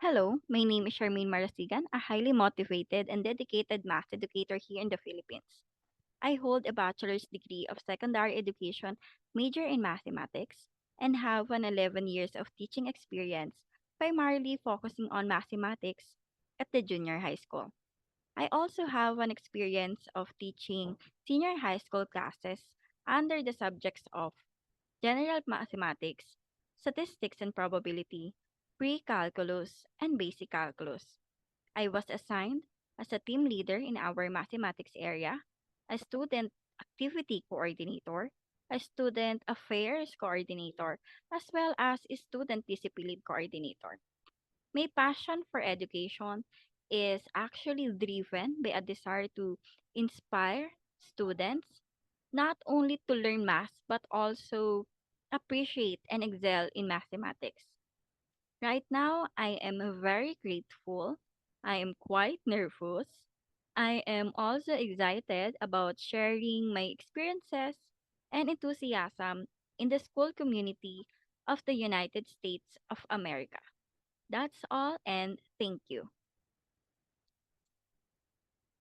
Hello, my name is Charmaine Marasigan, a highly motivated and dedicated math educator here in the Philippines. I hold a bachelor's degree of secondary education, major in mathematics, and have 11 years of teaching experience, primarily focusing on mathematics at the junior high school. I also have an experience of teaching senior high school classes under the subjects of general mathematics, statistics and probability, pre-calculus, and basic calculus. I was assigned as a team leader in our mathematics area, a student activity coordinator, a student affairs coordinator, as well as a student discipline coordinator. My passion for education is actually driven by a desire to inspire students not only to learn math but also appreciate and excel in mathematics. Right now, I am very grateful. I am quite nervous. I am also excited about sharing my experiences and enthusiasm in the school community of the United States of America. That's all, and thank you.